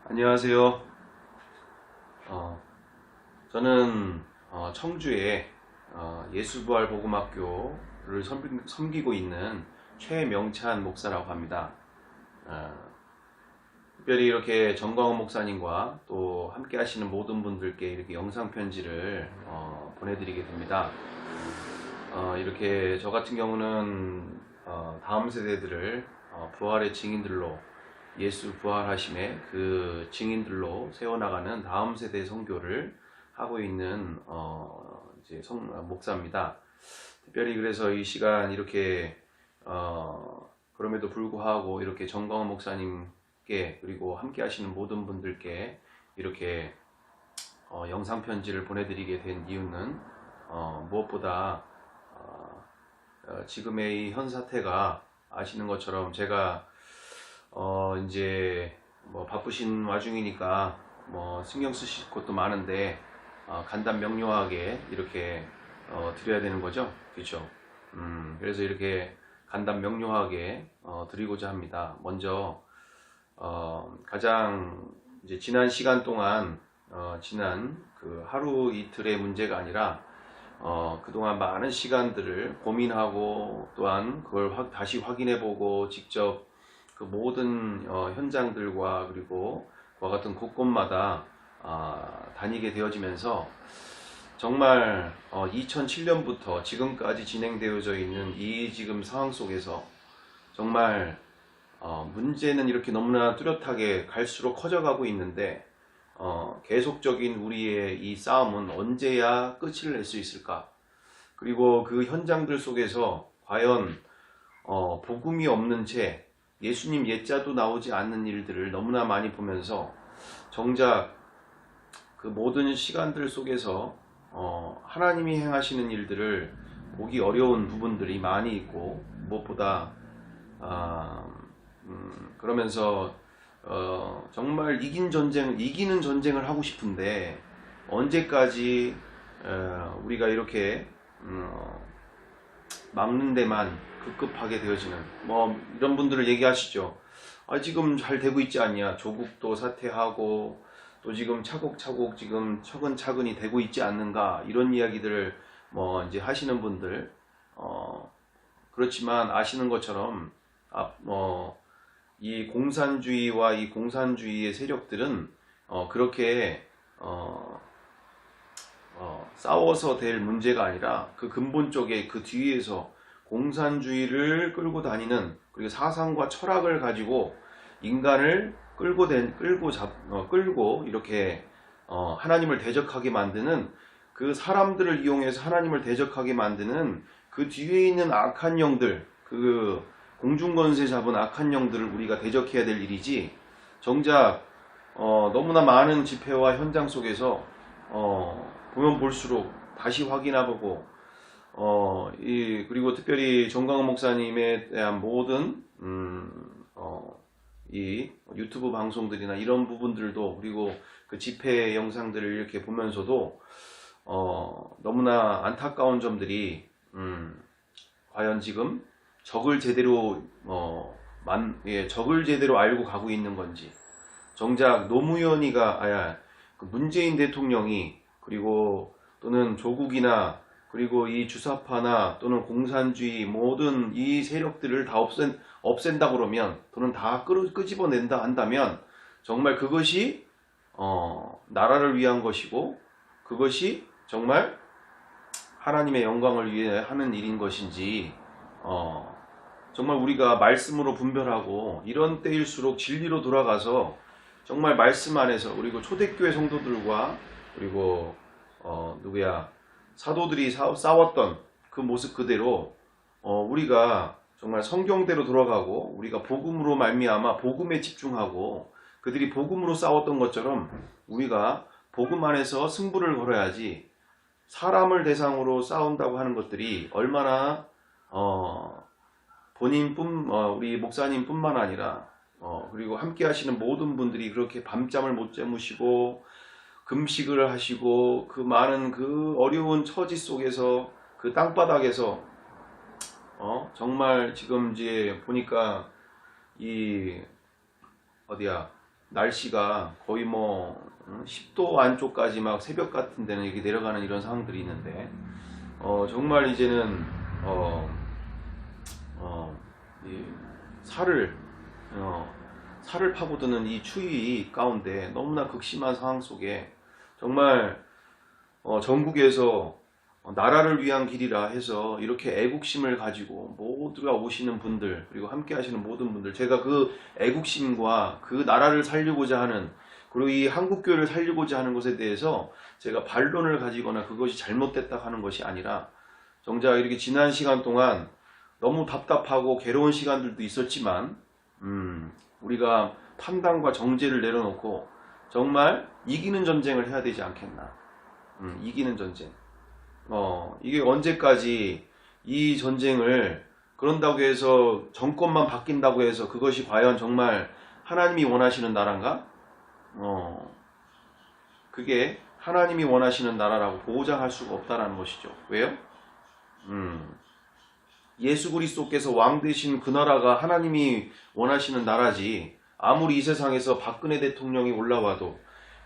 안녕하세요. 어, 저는 청주에 예수부활복음학교를 섬기고 있는 최명찬 목사라고 합니다. 어, 특별히 이렇게 정광훈 목사님과 또 함께 하시는 모든 분들께 이렇게 영상 편지를 보내드리게 됩니다. 이렇게 저 같은 경우는 다음 세대들을 부활의 증인들로 예수 부활하심의 그 증인들로 세워나가는 다음 세대 선교를 하고 있는 이제 목사입니다. 특별히 그래서 이 시간 이렇게 그럼에도 불구하고 이렇게 정광훈 목사님께 그리고 함께 하시는 모든 분들께 이렇게 영상 편지를 보내드리게 된 이유는 무엇보다 지금의 이 현 사태가 아시는 것처럼 제가 이제 뭐 바쁘신 와중이니까 뭐 신경 쓰실 것도 많은데 간단 명료하게 이렇게 드려야 되는 거죠, 그렇죠? 그래서 이렇게 간단 명료하게 드리고자 합니다. 먼저 가장 이제 지난 시간 동안 지난 그 하루 이틀의 문제가 아니라 그동안 많은 시간들을 고민하고 또한 그걸 다시 확인해보고 직접 그 모든 현장들과 그리고 그와 같은 곳곳마다 다니게 되어지면서 정말 2007년부터 지금까지 진행되어져 있는 이 지금 상황 속에서 정말 문제는 이렇게 너무나 뚜렷하게 갈수록 커져가고 있는데 계속적인 우리의 이 싸움은 언제야 끝을 낼 수 있을까? 그리고 그 현장들 속에서 과연 복음이 없는 채 예수님 예자도 나오지 않는 일들을 너무나 많이 보면서 정작 그 모든 시간들 속에서 하나님이 행하시는 일들을 보기 어려운 부분들이 많이 있고 무엇보다 그러면서 정말 이기는 전쟁을 하고 싶은데 언제까지 우리가 이렇게 막는 데만 급급하게 되어지는 뭐 이런 분들을 얘기하시죠. 지금 잘 되고 있지 않냐? 조국도 사퇴하고 또 지금 차곡차곡 지금 차근차근히 되고 있지 않는가? 이런 이야기들을 뭐 이제 하시는 분들 그렇지만 아시는 것처럼 이 공산주의와 이 공산주의의 세력들은 그렇게 싸워서 될 문제가 아니라 그 근본 쪽에 그 뒤에서 공산주의를 끌고 다니는 그리고 사상과 철학을 가지고 인간을 끌고 이렇게 하나님을 대적하게 만드는 그 사람들을 이용해서 하나님을 대적하게 만드는 그 뒤에 있는 악한 영들, 그 공중권세 잡은 악한 영들을 우리가 대적해야 될 일이지 정작 너무나 많은 집회와 현장 속에서 보면 볼수록 다시 확인해보고 그리고 특별히 정광훈 목사님에 대한 모든 이 유튜브 방송들이나 이런 부분들도 그리고 그 집회 영상들을 이렇게 보면서도 너무나 안타까운 점들이 과연 지금 적을 제대로 적을 제대로 알고 가고 있는 건지 정작 노무현이가 그 문재인 대통령이 그리고 또는 조국이나 그리고 이 주사파나 또는 공산주의 모든 이 세력들을 다 없앤다 그러면 또는 다 끄집어낸다 한다면 정말 그것이 나라를 위한 것이고 그것이 정말 하나님의 영광을 위해 하는 일인 것인지 정말 우리가 말씀으로 분별하고 이런 때일수록 진리로 돌아가서 정말 말씀 안에서 그리고 초대교회 성도들과 그리고 사도들이 싸웠던 그 모습 그대로 우리가 정말 성경대로 돌아가고 우리가 복음으로 말미암아 복음에 집중하고 그들이 복음으로 싸웠던 것처럼 우리가 복음 안에서 승부를 걸어야지 사람을 대상으로 싸운다고 하는 것들이 얼마나 우리 목사님뿐만 아니라 그리고 함께 하시는 모든 분들이 그렇게 밤잠을 못 주무시고 금식을 하시고 그 많은 그 어려운 처지 속에서 그 땅바닥에서 정말 지금 이제 보니까 이 날씨가 거의 뭐 10도 안쪽까지 막 새벽 같은 데는 이렇게 내려가는 이런 상황들이 있는데 정말 이제는 이 살을 살을 파고드는 이 추위 가운데 너무나 극심한 상황 속에 정말 전국에서 나라를 위한 길이라 해서 이렇게 애국심을 가지고 모두가 오시는 분들, 그리고 함께 하시는 모든 분들, 제가 그 애국심과 그 나라를 살리고자 하는, 그리고 이 한국교회를 살리고자 하는 것에 대해서 제가 반론을 가지거나 그것이 잘못됐다 하는 것이 아니라, 정작 이렇게 지난 시간 동안 너무 답답하고 괴로운 시간들도 있었지만 우리가 판단과 정죄를 내려놓고 정말 이기는 전쟁을 해야 되지 않겠나. 이기는 전쟁. 이게 언제까지 이 전쟁을, 그런다고 해서 정권만 바뀐다고 해서 그것이 과연 정말 하나님이 원하시는 나라인가? 그게 하나님이 원하시는 나라라고 보장할 수가 없다는 것이죠. 왜요? 예수 그리스도께서 왕 되신 그 나라가 하나님이 원하시는 나라지, 아무리 이 세상에서 박근혜 대통령이 올라와도,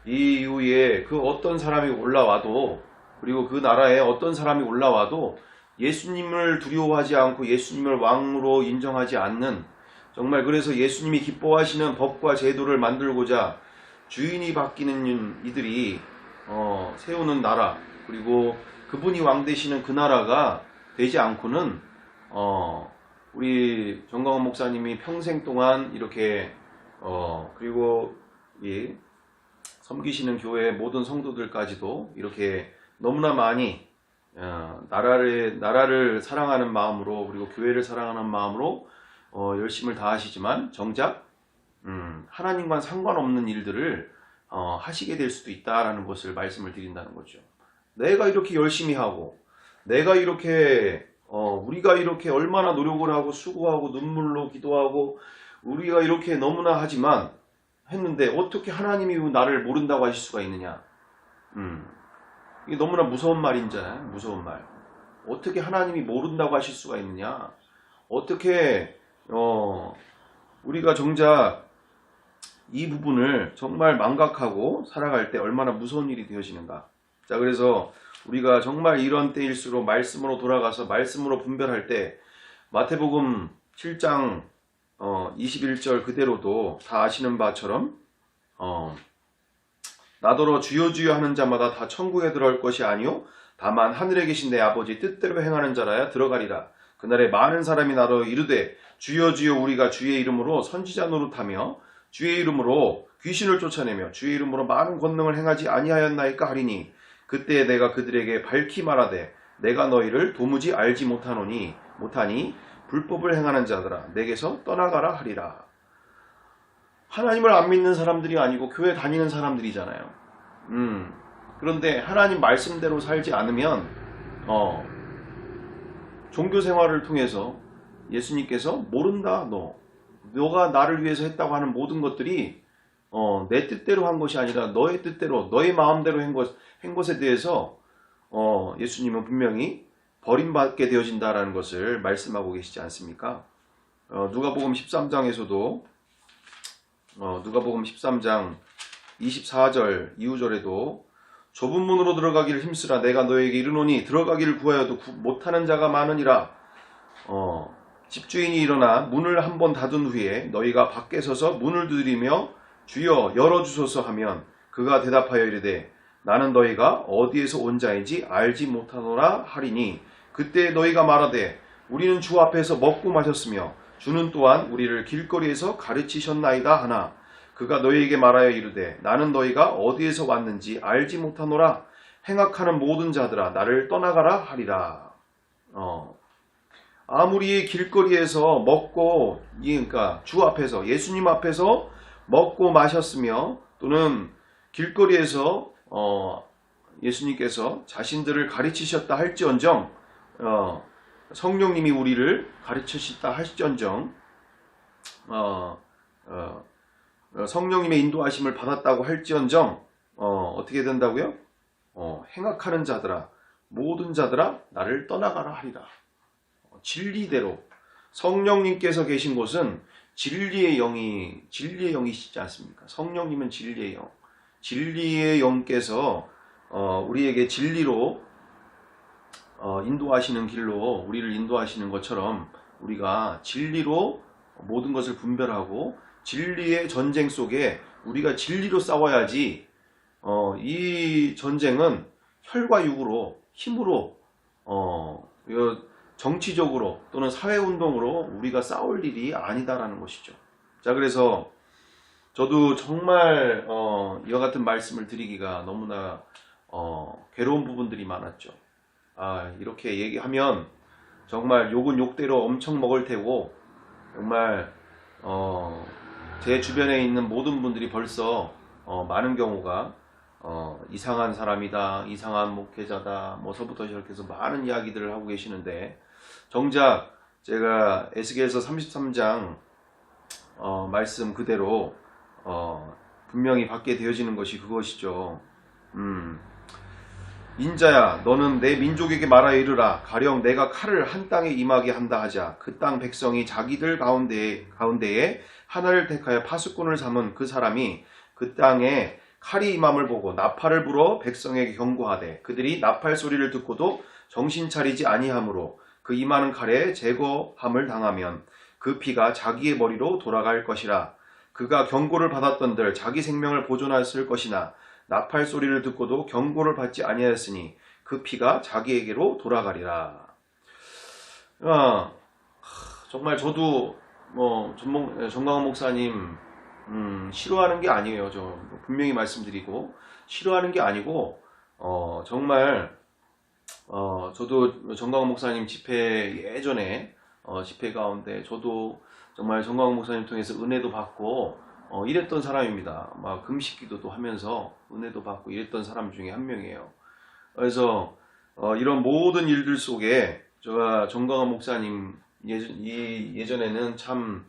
이 이후에 그 어떤 사람이 올라와도, 그리고 그 나라에 어떤 사람이 올라와도 예수님을 두려워하지 않고 예수님을 왕으로 인정하지 않는, 정말 그래서 예수님이 기뻐하시는 법과 제도를 만들고자 주인이 바뀌는 이들이 세우는 나라, 그리고 그분이 왕 되시는 그 나라가 되지 않고는 우리 정광훈 목사님이 평생 동안 이렇게 그리고 이 섬기시는 교회 모든 성도들까지도 이렇게 너무나 많이 나라를 사랑하는 마음으로, 그리고 교회를 사랑하는 마음으로 열심을 다하시지만 정작 하나님과는 상관없는 일들을 하시게 될 수도 있다라는 것을 말씀을 드린다는 거죠. 내가 이렇게 열심히 하고, 내가 이렇게 우리가 이렇게 얼마나 노력을 하고 수고하고 눈물로 기도하고 우리가 이렇게 너무나 하지만 했는데 어떻게 하나님이 나를 모른다고 하실 수가 있느냐. 이게 너무나 무서운 말인잖아요. 무서운 말. 어떻게 하나님이 모른다고 하실 수가 있느냐. 어떻게 우리가 정작 이 부분을 정말 망각하고 살아갈 때 얼마나 무서운 일이 되어지는가. 자, 그래서 우리가 정말 이런 때일수록 말씀으로 돌아가서 말씀으로 분별할 때, 마태복음 7장 21절 그대로도 다 아시는 바처럼 나더러 주여 주여 하는 자마다 다 천국에 들어갈 것이 아니요 다만 하늘에 계신 내 아버지 뜻대로 행하는 자라야 들어가리라. 그날에 많은 사람이 나더러 이르되 주여 주여 우리가 주의 이름으로 선지자 노릇하며 주의 이름으로 귀신을 쫓아내며 주의 이름으로 많은 권능을 행하지 아니하였나이까 하리니 그때 내가 그들에게 밝히 말하되 내가 너희를 도무지 알지 못하니 불법을 행하는 자들아 내게서 떠나가라 하리라. 하나님을 안 믿는 사람들이 아니고 교회 다니는 사람들이잖아요. 그런데 하나님 말씀대로 살지 않으면 종교 생활을 통해서 예수님께서 모른다. 너가 나를 위해서 했다고 하는 모든 것들이 내 뜻대로 한 것이 아니라 너의 뜻대로 너의 마음대로 한 것에 대해서 예수님은 분명히 버림받게 되어진다라는 것을 말씀하고 계시지 않습니까? 누가복음 13장에서도 누가복음 13장 24절 이후절에도 좁은 문으로 들어가기를 힘쓰라 내가 너에게 이르노니 들어가기를 구하여도 못하는 자가 많으니라. 집주인이 일어나 문을 한번 닫은 후에 너희가 밖에 서서 문을 두드리며 주여 열어주소서 하면 그가 대답하여 이르되 나는 너희가 어디에서 온 자인지 알지 못하노라 하리니 그때 너희가 말하되 우리는 주 앞에서 먹고 마셨으며 주는 또한 우리를 길거리에서 가르치셨나이다 하나 그가 너희에게 말하여 이르되 나는 너희가 어디에서 왔는지 알지 못하노라. 행악하는 모든 자들아 나를 떠나가라 하리라. 아무리 길거리에서 먹고, 그러니까 주 앞에서 예수님 앞에서 먹고 마셨으며 또는 길거리에서 예수님께서 자신들을 가르치셨다 할지언정 성령님이 우리를 가르치셨다 할지언정 성령님의 인도하심을 받았다고 할지언정 어떻게 된다고요? 행악하는 자들아 모든 자들아 나를 떠나가라 하리라. 진리대로 성령님께서 계신 곳은 진리의 영이시지 않습니까? 성령님은 진리의 영. 진리의 영께서 우리에게 진리로 인도하시는 길로 우리를 인도하시는 것처럼 우리가 진리로 모든 것을 분별하고 진리의 전쟁 속에 우리가 진리로 싸워야지 이 전쟁은 혈과 육으로 힘으로 정치적으로 또는 사회운동으로 우리가 싸울 일이 아니다라는 것이죠. 자, 그래서 저도 정말 이와 같은 말씀을 드리기가 너무나 괴로운 부분들이 많았죠. 이렇게 얘기하면 정말 욕은 욕대로 엄청 먹을 테고 정말 제 주변에 있는 모든 분들이 벌써 많은 경우가 이상한 사람이다, 이상한 목회자다, 뭐서부터 시작해서 많은 이야기들을 하고 계시는데, 정작 제가 에스겔서 33장 말씀 그대로 분명히 받게 되어지는 것이 그것이죠. 인자야, 너는 내 민족에게 말하여 이르라. 가령 내가 칼을 한 땅에 임하게 한다 하자. 그 땅 백성이 자기들 가운데에 하나를 택하여 파수꾼을 삼은 그 사람이 그 땅에 칼이 임함을 보고 나팔을 불어 백성에게 경고하되 그들이 나팔 소리를 듣고도 정신 차리지 아니하므로 그 임하는 칼에 제거함을 당하면 그 피가 자기의 머리로 돌아갈 것이라. 그가 경고를 받았던들 자기 생명을 보존하였을 것이나 나팔 소리를 듣고도 경고를 받지 아니하였으니 그 피가 자기에게로 돌아가리라. 정말 저도 정광훈 목사님 싫어하는 게 아니에요. 저 분명히 말씀드리고 싫어하는 게 아니고 정말 저도 정광훈 목사님 집회 예전에 집회 가운데 저도 정말 정광훈 목사님 통해서 은혜도 받고 이랬던 사람입니다. 막 금식기도도 하면서 은혜도 받고 이랬던 사람 중에 한 명이에요. 그래서 이런 모든 일들 속에 제가 정광훈 목사님 예전에는 참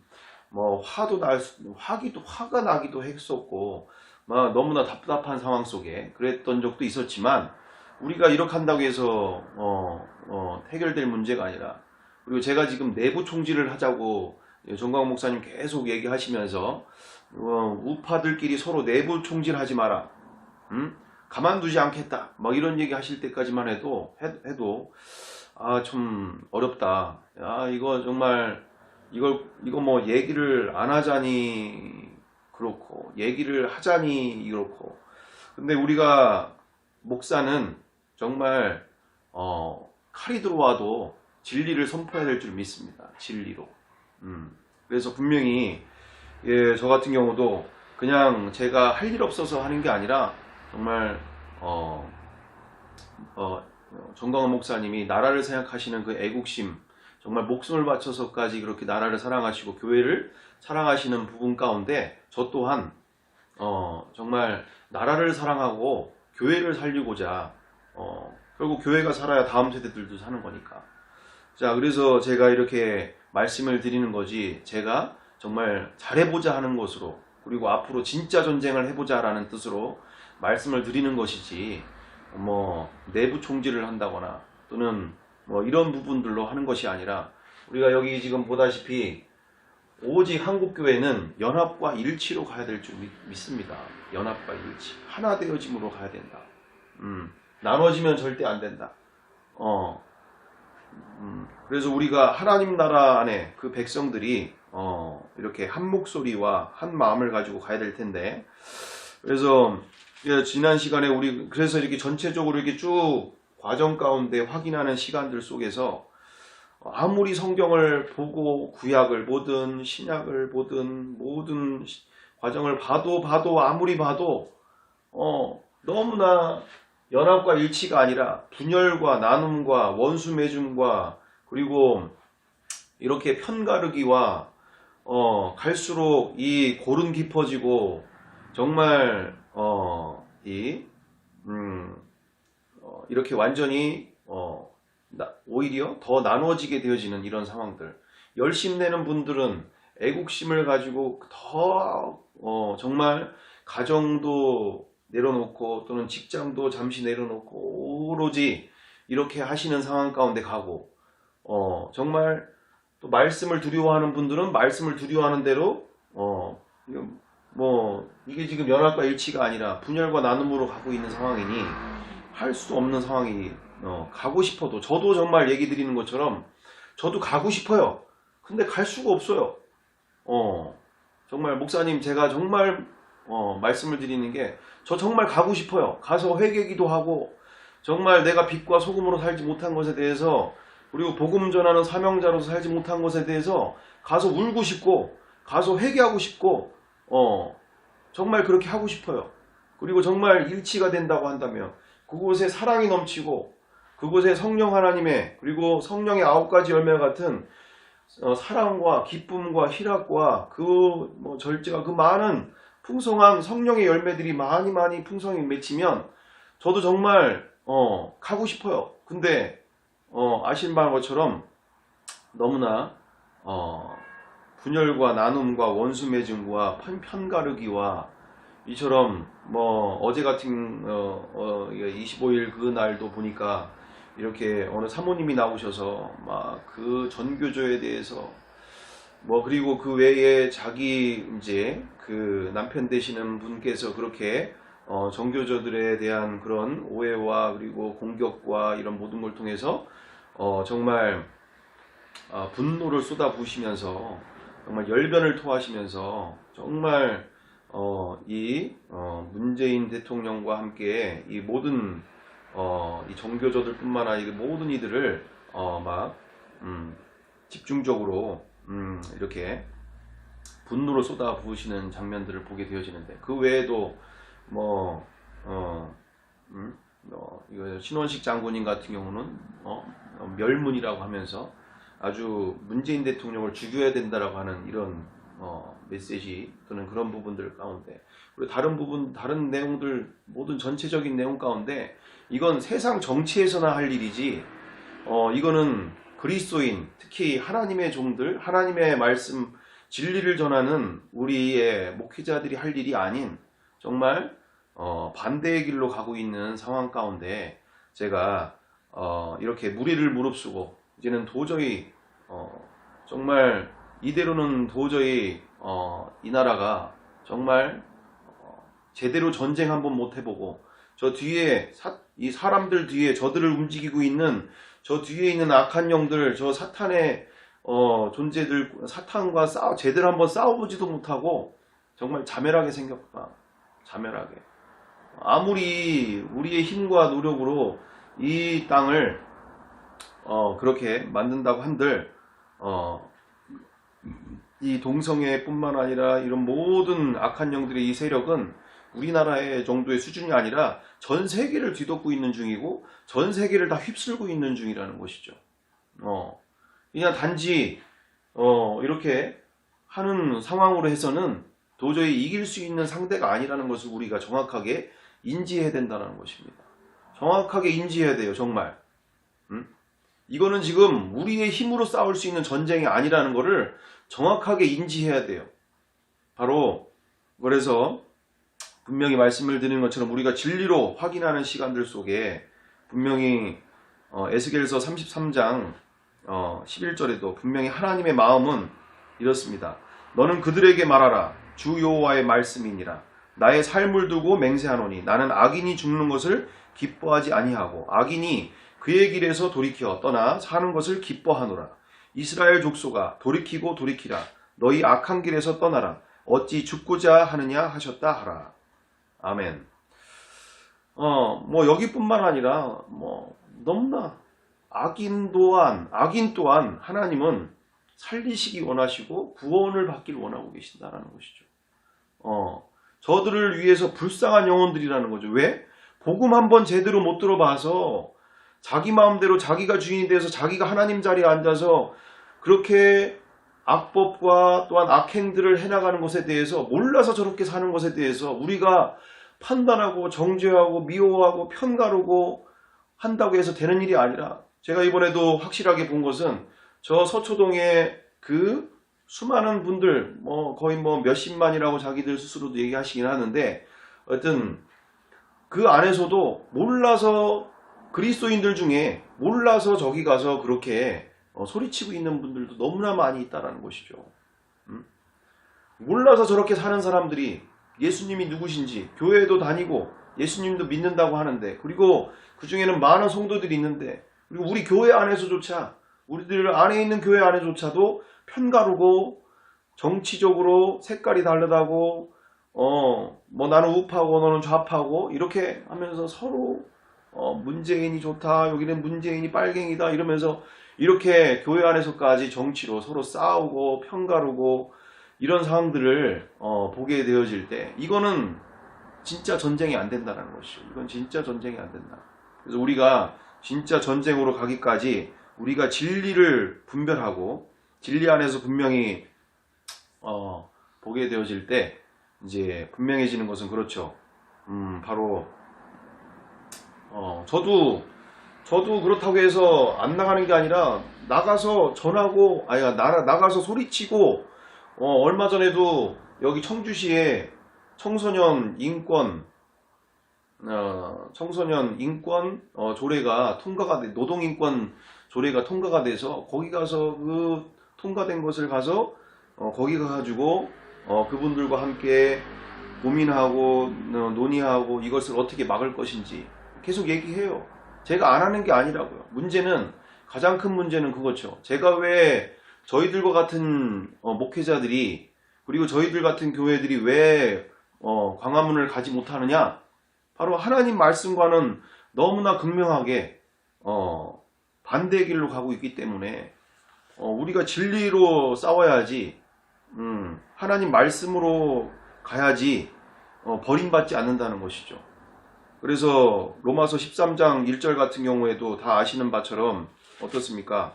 화가 나기도 했었고 막 너무나 답답한 상황 속에 그랬던 적도 있었지만, 우리가 이렇게 한다고 해서 해결될 문제가 아니라, 그리고 제가 지금 내부 총질을 하자고 정광훈 목사님 계속 얘기하시면서 우파들끼리 서로 내부 총질하지 마라, 가만두지 않겠다, 막 이런 얘기 하실 때까지만 해도 좀 어렵다. 이거 정말 이거 뭐 얘기를 안 하자니 그렇고 얘기를 하자니 그렇고. 근데 우리가 목사는 정말 칼이 들어와도 진리를 선포해야 될 줄 믿습니다. 진리로. 그래서 분명히 저 같은 경우도 그냥 제가 할 일 없어서 하는 게 아니라 정말 정광훈 목사님이 나라를 생각하시는 그 애국심, 정말 목숨을 바쳐서까지 그렇게 나라를 사랑하시고 교회를 사랑하시는 부분 가운데 저 또한 정말 나라를 사랑하고 교회를 살리고자 결국 교회가 살아야 다음 세대들도 사는 거니까. 자, 그래서 제가 이렇게 말씀을 드리는 거지, 제가 정말 잘해보자 하는 것으로, 그리고 앞으로 진짜 전쟁을 해보자 라는 뜻으로 말씀을 드리는 것이지 내부 총질을 한다거나 또는 이런 부분들로 하는 것이 아니라, 우리가 여기 지금 보다시피 오직 한국교회는 연합과 일치로 가야 될 줄 믿습니다. 연합과 일치, 하나 되어짐으로 가야 된다. 나눠지면 절대 안 된다. 그래서 우리가 하나님 나라 안에 그 백성들이 이렇게 한 목소리와 한 마음을 가지고 가야 될 텐데, 그래서 지난 시간에 우리 그래서 이렇게 전체적으로 이렇게 쭉 과정 가운데 확인하는 시간들 속에서 아무리 성경을 보고 구약을 보든 신약을 보든 모든 과정을 봐도 아무리 봐도 너무나 연합과 일치가 아니라 분열과 나눔과 원수 맺음과 그리고 이렇게 편가르기와 갈수록 이 골은 깊어지고 정말 이렇게 완전히 오히려 더 나눠지게 되어지는 이런 상황들. 열심 내는 분들은 애국심을 가지고 더 정말 가정도 내려놓고 또는 직장도 잠시 내려놓고 오로지 이렇게 하시는 상황 가운데 가고 정말 또 말씀을 두려워하는 분들은 말씀을 두려워하는 대로 이게 지금 연합과 일치가 아니라 분열과 나눔으로 가고 있는 상황이니 할 수 없는 상황이 가고 싶어도 저도 정말 얘기 드리는 것처럼 저도 가고 싶어요. 근데 갈 수가 없어요. 정말 목사님 제가 정말 말씀을 드리는 게 저 정말 가고 싶어요. 가서 회개기도 하고 정말 내가 빛과 소금으로 살지 못한 것에 대해서 그리고 복음 전하는 사명자로서 살지 못한 것에 대해서 가서 울고 싶고 가서 회개하고 싶고 정말 그렇게 하고 싶어요. 그리고 정말 일치가 된다고 한다면 그곳에 사랑이 넘치고 그곳에 성령 하나님의 그리고 성령의 9가지 열매 같은 사랑과 기쁨과 희락과 절제가 그 많은 풍성한 성령의 열매들이 많이 풍성히 맺히면 저도 정말 가고 싶어요. 근데 아신 바인 것처럼 너무나 분열과 나눔과 원수 맺음과 편가르기와 이처럼 어제 같은 25일 그 날도 보니까 이렇게 어느 사모님이 나오셔서 막 그 전교조에 대해서 그리고 그 외에 자기 이제 그 남편 되시는 분께서 그렇게 정교조들에 대한 그런 오해와 그리고 공격과 이런 모든 걸 통해서 정말 분노를 쏟아부으시면서 정말 열변을 토하시면서 정말 이 문재인 대통령과 함께 이 모든 이 정교조들 뿐만 아니라 모든 이들을 집중적으로 이렇게 분노를 쏟아 부으시는 장면들을 보게 되어지는데 그 외에도 이거 신원식 장군님 같은 경우는 멸문이라고 하면서 아주 문재인 대통령을 죽여야 된다라고 하는 이런 메시지 또는 그런 부분들 가운데 그리고 다른 내용들 모든 전체적인 내용 가운데 이건 세상 정치에서나 할 일이지 이거는 그리스도인 특히 하나님의 종들 하나님의 말씀 진리를 전하는 우리의 목회자들이 할 일이 아닌 정말 반대의 길로 가고 있는 상황 가운데 제가 이렇게 무리를 무릅쓰고 이제는 도저히 정말 이대로는 도저히 이 나라가 정말 제대로 전쟁 한번 못 해보고 저 뒤에 이 사람들 뒤에 저들을 움직이고 있는 저 뒤에 있는 악한 영들 저 사탄의 존재들 사탄과 제대로 한번 싸워보지도 못하고 정말 자멸하게 생겼구나. 자멸하게. 아무리 우리의 힘과 노력으로 이 땅을 그렇게 만든다고 한들 이 동성애 뿐만 아니라 이런 모든 악한 영들의 이 세력은 우리나라의 정도의 수준이 아니라 전 세계를 뒤덮고 있는 중이고 전 세계를 다 휩쓸고 있는 중이라는 것이죠. 그냥 단지 이렇게 하는 상황으로 해서는 도저히 이길 수 있는 상대가 아니라는 것을 우리가 정확하게 인지해야 된다는 것입니다. 정확하게 인지해야 돼요. 정말. 이거는 지금 우리의 힘으로 싸울 수 있는 전쟁이 아니라는 것을 정확하게 인지해야 돼요. 바로 그래서 분명히 말씀을 드리는 것처럼 우리가 진리로 확인하는 시간들 속에 분명히 에스겔서 33장 11절에도 분명히 하나님의 마음은 이렇습니다. 너는 그들에게 말하라. 주 여호와의 말씀이니라. 나의 삶을 두고 맹세하노니 나는 악인이 죽는 것을 기뻐하지 아니하고 악인이 그의 길에서 돌이켜 떠나 사는 것을 기뻐하노라. 이스라엘 족속아 돌이키고 돌이키라. 너희 악한 길에서 떠나라. 어찌 죽고자 하느냐 하셨다 하라. 아멘. 여기뿐만 아니라 너무나 악인 또한 하나님은 살리시기 원하시고 구원을 받기를 원하고 계신다라는 것이죠. 저들을 위해서 불쌍한 영혼들이라는 거죠. 왜? 복음 한번 제대로 못 들어봐서 자기 마음대로 자기가 주인이 돼서 자기가 하나님 자리에 앉아서 그렇게 악법과 또한 악행들을 해나가는 것에 대해서 몰라서 저렇게 사는 것에 대해서 우리가 판단하고 정죄하고 미워하고 편가르고 한다고 해서 되는 일이 아니라 제가 이번에도 확실하게 본 것은 저 서초동에 그 수많은 분들 거의 몇십만이라고 자기들 스스로도 얘기하시긴 하는데 어쨌든 그 안에서도 몰라서 그리스도인들 중에 몰라서 저기 가서 그렇게 소리치고 있는 분들도 너무나 많이 있다라는 것이죠. 몰라서 저렇게 사는 사람들이 예수님이 누구신지 교회도 다니고 예수님도 믿는다고 하는데, 그리고 그 중에는 많은 성도들이 있는데, 그리고 우리 교회 안에서조차, 우리들 안에 있는 교회 안에조차도 편가르고 정치적으로 색깔이 다르다고 뭐 나는 우파고 너는 좌파고 이렇게 하면서 서로 문재인이 좋다, 여기는 문재인이 빨갱이다 이러면서 이렇게 교회 안에서까지 정치로 서로 싸우고 편가르고 이런 상황들을 보게 되어질 때, 이거는 진짜 전쟁이 안 된다는 것이죠. 이건 진짜 전쟁이 안 된다. 그래서 우리가 진짜 전쟁으로 가기까지 우리가 진리를 분별하고 진리 안에서 분명히 보게 되어질 때 이제 분명해지는 것은 그렇죠. 바로 저도 그렇다고 해서 안 나가는 게 아니라 나가서 전하고, 나가서 소리치고, 얼마 전에도 여기 청주시에 청소년 인권 조례가 통과가 노동인권 조례가 통과가 돼서 거기 가서 그 통과된 것을 가서 거기 가가지고 그분들과 함께 고민하고 논의하고 이것을 어떻게 막을 것인지 계속 얘기해요. 제가 안 하는 게 아니라고요. 가장 큰 문제는 그거죠. 제가 왜 저희들과 같은 목회자들이, 그리고 저희들 같은 교회들이 왜 광화문을 가지 못하느냐? 바로 하나님 말씀과는 너무나 극명하게 반대의 길로 가고 있기 때문에 우리가 진리로 싸워야지, 하나님 말씀으로 가야지 버림받지 않는다는 것이죠. 그래서 로마서 13장 1절 같은 경우에도 다 아시는 바처럼 어떻습니까?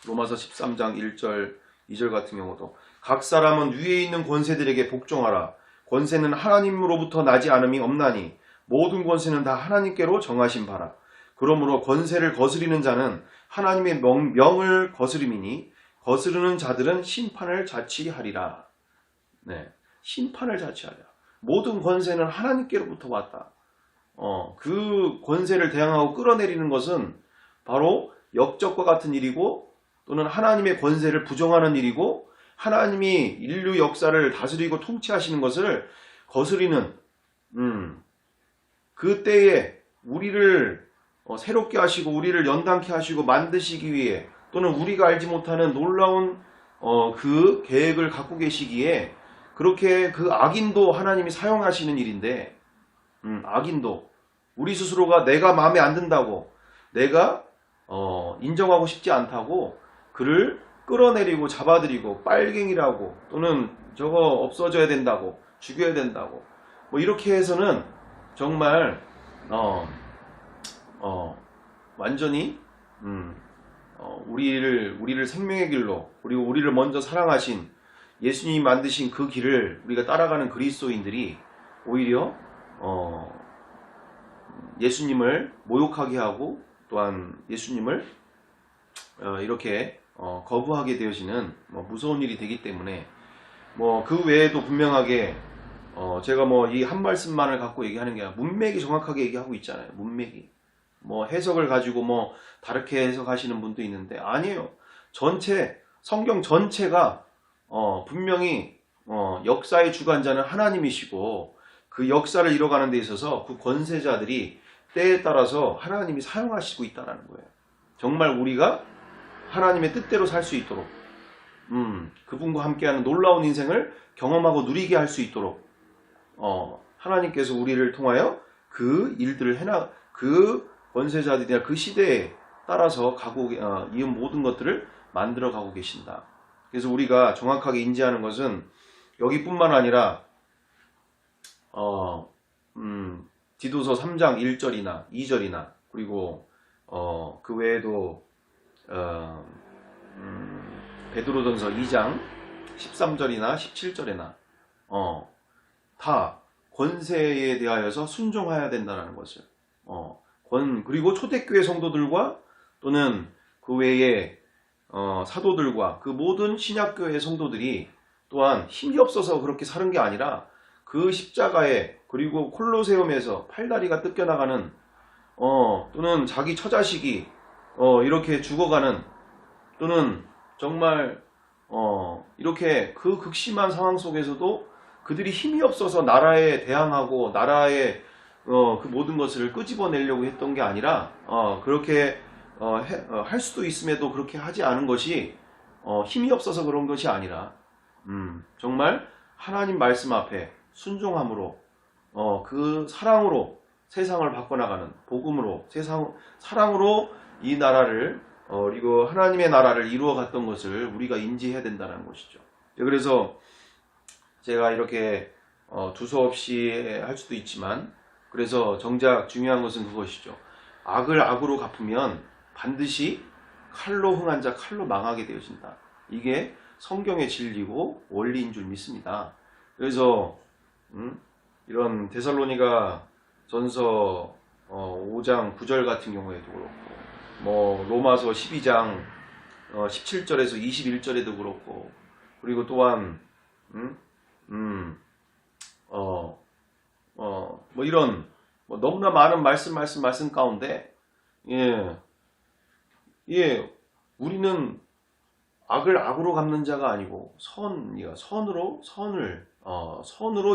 로마서 13장 1절 2절 같은 경우도 각 사람은 위에 있는 권세들에게 복종하라. 권세는 하나님으로부터 나지 않음이 없나니 모든 권세는 다 하나님께로 정하신 바라. 그러므로 권세를 거스리는 자는 하나님의 명을 거스림이니 거스르는 자들은 심판을 자취하리라. 네, 심판을 자취하리라. 모든 권세는 하나님께로부터 왔다. 그 권세를 대항하고 끌어내리는 것은 바로 역적과 같은 일이고, 또는 하나님의 권세를 부정하는 일이고, 하나님이 인류 역사를 다스리고 통치하시는 것을 거스리는 그때에 우리를 새롭게 하시고 우리를 연단케 하시고 만드시기 위해, 또는 우리가 알지 못하는 놀라운 그 계획을 갖고 계시기에 그렇게 그 악인도 하나님이 사용하시는 일인데, 악인도 우리 스스로가 내가 마음에 안 든다고, 내가 인정하고 싶지 않다고 그를 끌어내리고 잡아들이고 빨갱이라고, 또는 저거 없어져야 된다고, 죽여야 된다고 뭐 이렇게 해서는 정말 완전히 우리를 생명의 길로, 그리고 우리를 먼저 사랑하신 예수님이 만드신 그 길을 우리가 따라가는 그리스도인들이 오히려 예수님을 모욕하게 하고, 또한 예수님을 이렇게 거부하게 되어지는 무서운 일이 되기 때문에, 그 외에도 분명하게 제가 이 한 말씀만을 갖고 얘기하는 게 아니라 문맥이 정확하게 얘기하고 있잖아요. 문맥이 해석을 가지고 다르게 해석하시는 분도 있는데, 아니에요. 성경 전체가 분명히 역사의 주관자는 하나님이시고, 그 역사를 이뤄가는 데 있어서 그 권세자들이 때에 따라서 하나님이 사용하시고 있다는 거예요. 정말 우리가 하나님의 뜻대로 살 수 있도록, 그분과 함께하는 놀라운 인생을 경험하고 누리게 할 수 있도록 하나님께서 우리를 통하여 그 일들을 그 권세자들이나 그 시대에 따라서 이 모든 것들을 만들어 가고 계신다. 그래서 우리가 정확하게 인지하는 것은 여기뿐만 아니라 디도서 3장 1절이나 2절이나, 그리고 그 외에도 베드로전서 2장 13절이나 17절에나 다 권세에 대하여서 순종해야 된다는 것을, 그리고 초대교회 성도들과, 또는 그 외에 사도들과 그 모든 신약교회 성도들이 또한 힘이 없어서 그렇게 사는 게 아니라, 그 십자가에, 그리고 콜로세움에서 팔다리가 뜯겨나가는 또는 자기 처자식이 이렇게 죽어가는 또는 정말 이렇게 그 극심한 상황 속에서도 그들이 힘이 없어서 나라에 대항하고 나라의 그 모든 것을 끄집어내려고 했던 게 아니라 그렇게 할 수도 있음에도 그렇게 하지 않은 것이 힘이 없어서 그런 것이 아니라 정말 하나님 말씀 앞에 순종함으로 그 사랑으로 세상을 바꿔나가는 복음으로 사랑으로 이 나라를 그리고 하나님의 나라를 이루어 갔던 것을 우리가 인지해야 된다는 것이죠. 그래서 제가 이렇게 두서없이 할 수도 있지만 그래서 정작 중요한 것은 그것이죠. 악을 악으로 갚으면 반드시 칼로 흥한 자 칼로 망하게 되어진다. 이게 성경의 진리고 원리인 줄 믿습니다. 그래서 이런 데살로니가 전서 5장 9절 같은 경우에도 그렇고 로마서 12장 17절에서 21절에도 그렇고 그리고 또한 이런 너무나 많은 말씀 가운데 우리는 악을 악으로 갚는 자가 아니고 선으로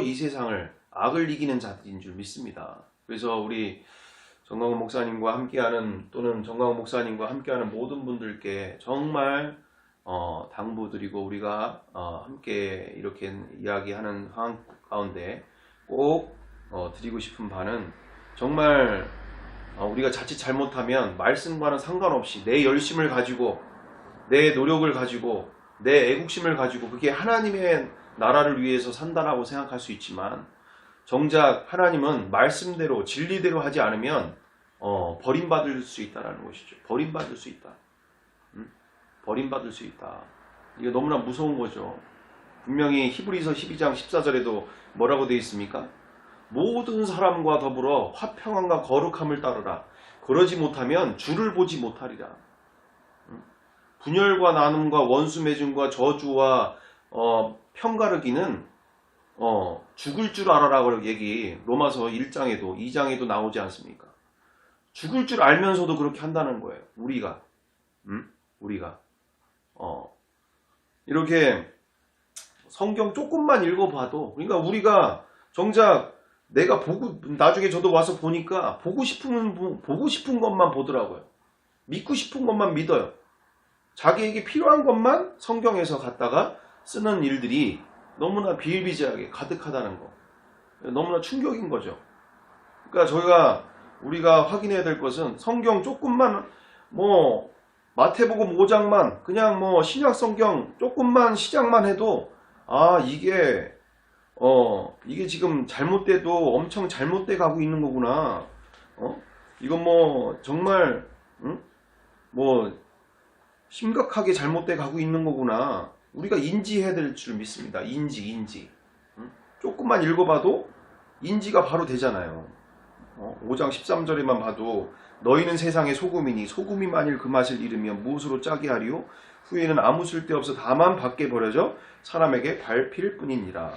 이 세상을 악을 이기는 자들인 줄 믿습니다. 그래서 우리 정광훈 목사님과 함께하는 또는 정광훈 목사님과 함께하는 모든 분들께 정말 당부드리고 우리가 함께 이렇게 이야기하는 상황 가운데 꼭 드리고 싶은 바는 정말 우리가 자칫 잘못하면 말씀과는 상관없이 내 열심을 가지고 내 노력을 가지고 내 애국심을 가지고 그게 하나님의 나라를 위해서 산다라고 생각할 수 있지만 정작 하나님은 말씀대로 진리대로 하지 않으면 버림받을 수 있다라는 것이죠. 버림받을 수 있다. 버림받을 수 있다. 이게 너무나 무서운 거죠. 분명히 히브리서 12장 14절에도 뭐라고 되어 있습니까? 모든 사람과 더불어 화평함과 거룩함을 따르라. 그러지 못하면 주를 보지 못하리라. 분열과 나눔과 원수 맺음과 저주와 편가르기는 죽을 줄 알아라고 얘기 로마서 1장에도 2장에도 나오지 않습니까? 죽을 줄 알면서도 그렇게 한다는 거예요. 우리가 이렇게 성경 조금만 읽어봐도 그러니까 우리가 정작 내가 나중에 저도 와서 보니까 보고 싶은 것만 보더라고요. 믿고 싶은 것만 믿어요. 자기에게 필요한 것만 성경에서 갖다가 쓰는 일들이 너무나 비일비재하게 가득하다는 거. 너무나 충격인 거죠. 그러니까 우리가 확인해야 될 것은 성경 조금만 마태복음 5장만 그냥 신약 성경 조금만 시작만 해도 이게 지금 잘못돼도 엄청 잘못돼 가고 있는 거구나. 이건 정말 심각하게 잘못돼 가고 있는 거구나. 우리가 인지해야 될 줄 믿습니다. 인지. 조금만 읽어봐도 인지가 바로 되잖아요. 5장 13절에만 봐도 너희는 세상의 소금이니 소금이 만일 그 맛을 잃으면 무엇으로 짜게 하리요? 후에는 아무 쓸데없어 다만 밖에 버려져 사람에게 밟힐 뿐이니라.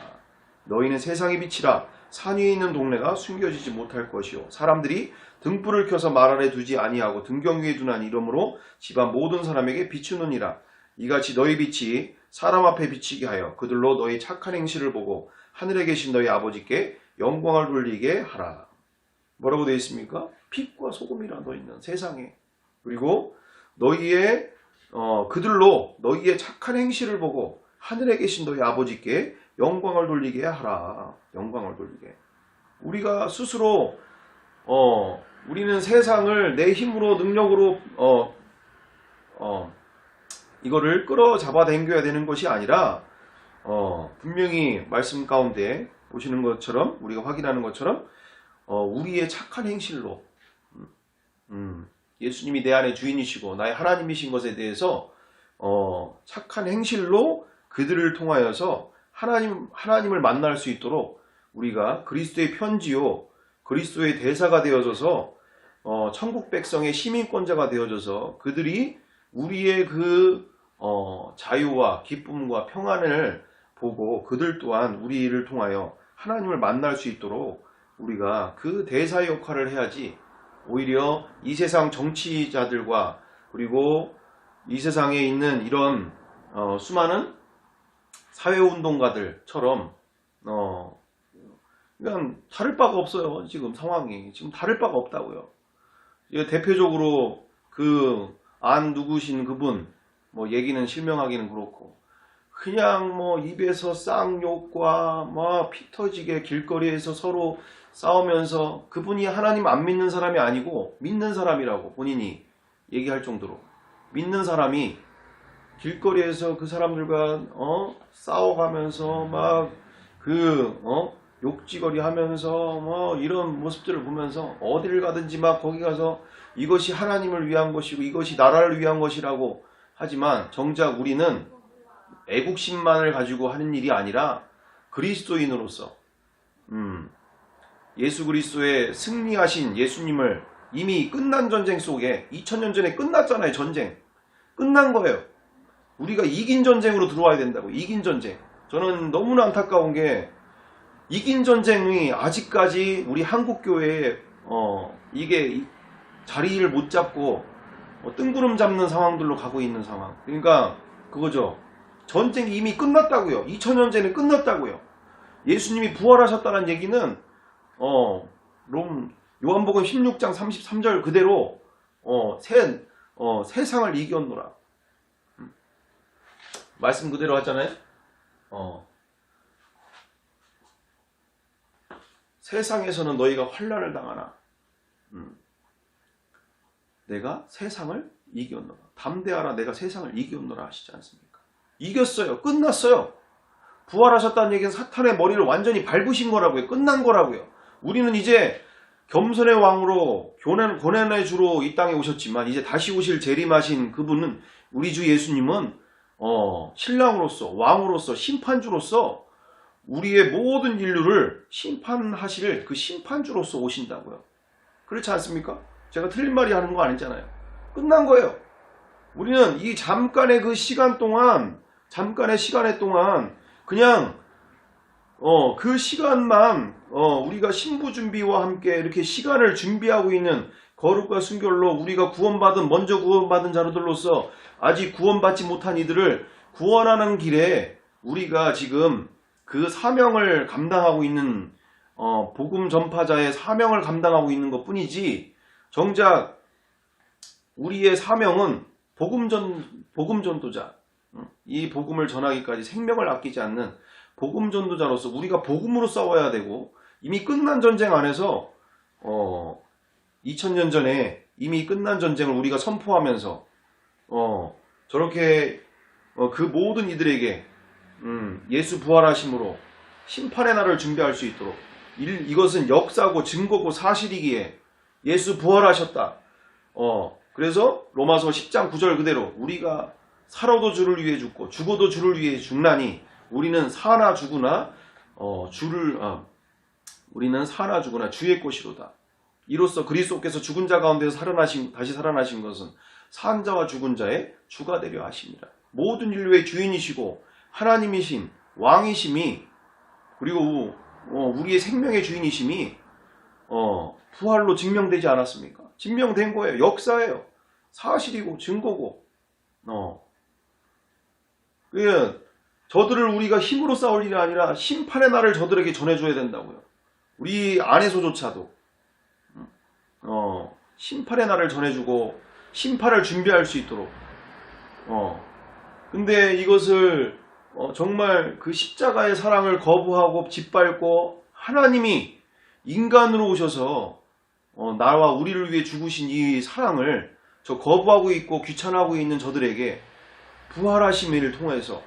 너희는 세상의 빛이라. 산 위에 있는 동네가 숨겨지지 못할 것이요 사람들이 등불을 켜서 말 아래 두지 아니하고 등경 위에 두나니 이러므로 집안 모든 사람에게 비추느니라. 이같이 너희 빛이 사람 앞에 비치게 하여 그들로 너희 착한 행실을 보고 하늘에 계신 너희 아버지께 영광을 돌리게 하라. 뭐라고 되어 있습니까? 빛과 소금이라 너희는 세상에. 그리고 그들로 너희의 착한 행실을 보고 하늘에 계신 너희 아버지께 영광을 돌리게 하라. 영광을 돌리게. 우리가 스스로 우리는 세상을 내 힘으로 능력으로 이거를 끌어잡아 당겨야 되는 것이 아니라 분명히 말씀 가운데 보시는 것처럼 우리가 확인하는 것처럼 우리의 착한 행실로 예수님이 내 안에 주인이시고 나의 하나님이신 것에 대해서 착한 행실로 그들을 통하여서 하나님을 만날 수 있도록 우리가 그리스도의 편지요 그리스도의 대사가 되어져서 천국 백성의 시민권자가 되어져서 그들이 우리의 자유와 기쁨과 평안을 보고 그들 또한 우리를 통하여 하나님을 만날 수 있도록 우리가 그 대사의 역할을 해야지 오히려 이 세상 정치자들과 그리고 이 세상에 있는 이런 수많은 사회운동가들처럼 그냥 다를 바가 없어요. 지금 상황이 지금 다를 바가 없다고요. 대표적으로 그 안 누구신 그분 뭐 얘기는 실명하기는 그렇고 그냥 뭐 입에서 쌍욕과 뭐 피 터지게 길거리에서 서로 싸우면서 그분이 하나님 안 믿는 사람이 아니고 믿는 사람이라고 본인이 얘기할 정도로 믿는 사람이 길거리에서 그 사람들과 싸워가면서 막 욕지거리 하면서 뭐 이런 모습들을 보면서 어디를 가든지 막 거기 가서 이것이 하나님을 위한 것이고 이것이 나라를 위한 것이라고 하지만 정작 우리는 애국심만을 가지고 하는 일이 아니라 그리스도인으로서 예수 그리스도의 승리하신 예수님을 이미 끝난 전쟁 속에 2000년 전에 끝났잖아요. 전쟁 끝난 거예요. 우리가 이긴 전쟁으로 들어와야 된다고. 이긴 전쟁. 저는 너무나 안타까운 게 이긴 전쟁이 아직까지 우리 한국교회에 이게 자리를 못 잡고 뜬구름 잡는 상황들로 가고 있는 상황. 그러니까 그거죠. 전쟁이 이미 끝났다고요. 2000년 전에 끝났다고요. 예수님이 부활하셨다는 얘기는 요한복음 16장 33절 그대로 세상을 이겼노라. 말씀 그대로 하잖아요. 세상에서는 너희가 환난을 당하나 내가 세상을 이겼노라. 담대하라 내가 세상을 이겼노라 하시지 않습니까? 이겼어요. 끝났어요. 부활하셨다는 얘기는 사탄의 머리를 완전히 밟으신 거라고요. 끝난 거라고요. 우리는 이제 겸손의 왕으로 고난의 주로 이 땅에 오셨지만 이제 다시 오실 재림하신 그분은 우리 주 예수님은 신랑으로서 왕으로서 심판주로서 우리의 모든 인류를 심판하실 그 심판주로서 오신다고요. 그렇지 않습니까? 제가 틀린 말이 하는 거 아니잖아요. 끝난 거예요. 우리는 이 잠깐의 그 시간 동안 잠깐의 시간에 동안 그냥 그 시간만 우리가 신부 준비와 함께 이렇게 시간을 준비하고 있는 거룩과 순결로 우리가 먼저 구원받은 자들로서 아직 구원받지 못한 이들을 구원하는 길에 우리가 지금 그 사명을 감당하고 있는 복음 전파자의 사명을 감당하고 있는 것 뿐이지 정작 우리의 사명은 복음 전도자 이 복음을 전하기까지 생명을 아끼지 않는 복음 전도자로서 우리가 복음으로 싸워야 되고 이미 끝난 전쟁 안에서 2000년 전에 이미 끝난 전쟁을 우리가 선포하면서 저렇게 그 모든 이들에게 예수 부활하심으로 심판의 날을 준비할 수 있도록 이것은 역사고 증거고 사실이기에 예수 부활하셨다. 그래서 로마서 10장 9절 그대로 우리가 살아도 주를 위해 죽고 죽어도 주를 위해 죽나니 우리는 사나 죽으나 우리는 사나 죽으나 주의 것이로다. 이로써 그리스도께서 죽은 자 가운데서 다시 살아나신 것은 산 자와 죽은 자의 주가 되려 하십니다. 모든 인류의 주인이시고 하나님이신 왕이심이 그리고 우리의 생명의 주인이심이 부활로 증명되지 않았습니까? 증명된 거예요. 역사예요. 사실이고 증거고. 저들을 우리가 힘으로 싸울 일이 아니라 심판의 날을 저들에게 전해줘야 된다고요. 우리 안에서조차도 심판의 날을 전해주고 심판을 준비할 수 있도록 근데 이것을 정말 그 십자가의 사랑을 거부하고 짓밟고 하나님이 인간으로 오셔서 나와 우리를 위해 죽으신 이 사랑을 거부하고 있고 귀찮아하고 있는 저들에게 부활하신 일을 통해서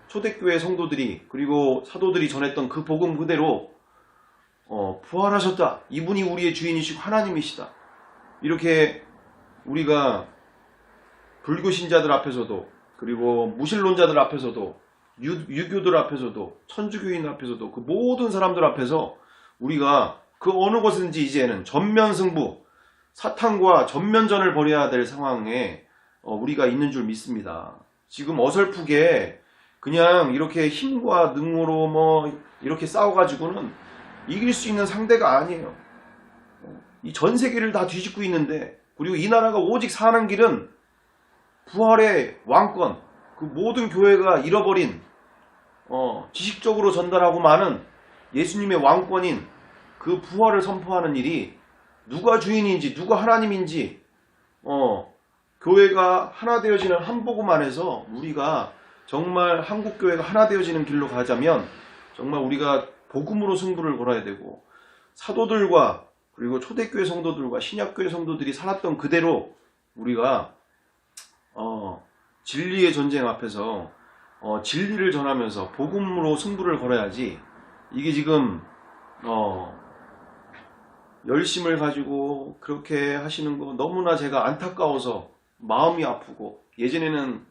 초대교회 성도들이 그리고 사도들이 전했던 그 복음 그대로 부활하셨다. 이분이 우리의 주인이시고 하나님이시다. 이렇게 우리가 불교신자들 앞에서도 그리고 무신론자들 앞에서도 유교들 앞에서도 천주교인 앞에서도 그 모든 사람들 앞에서 우리가 그 어느 곳든지 이제는 전면승부 사탄과 전면전을 벌여야 될 상황에 우리가 있는 줄 믿습니다. 지금 어설프게 그냥 이렇게 힘과 능으로 이렇게 싸워가지고는 이길 수 있는 상대가 아니에요. 이 전 세계를 다 뒤집고 있는데 그리고 이 나라가 오직 사는 길은 부활의 왕권, 그 모든 교회가 잃어버린 지식적으로 전달하고 많은 예수님의 왕권인 그 부활을 선포하는 일이 누가 주인인지 누가 하나님인지 교회가 하나 되어지는 한 복음 안에서 우리가 정말 한국교회가 하나 되어지는 길로 가자면 정말 우리가 복음으로 승부를 걸어야 되고 사도들과 그리고 초대교회 성도들과 신약교회 성도들이 살았던 그대로 우리가 진리의 전쟁 앞에서 진리를 전하면서 복음으로 승부를 걸어야지 이게 지금 열심을 가지고 그렇게 하시는 거 너무나 제가 안타까워서 마음이 아프고 예전에는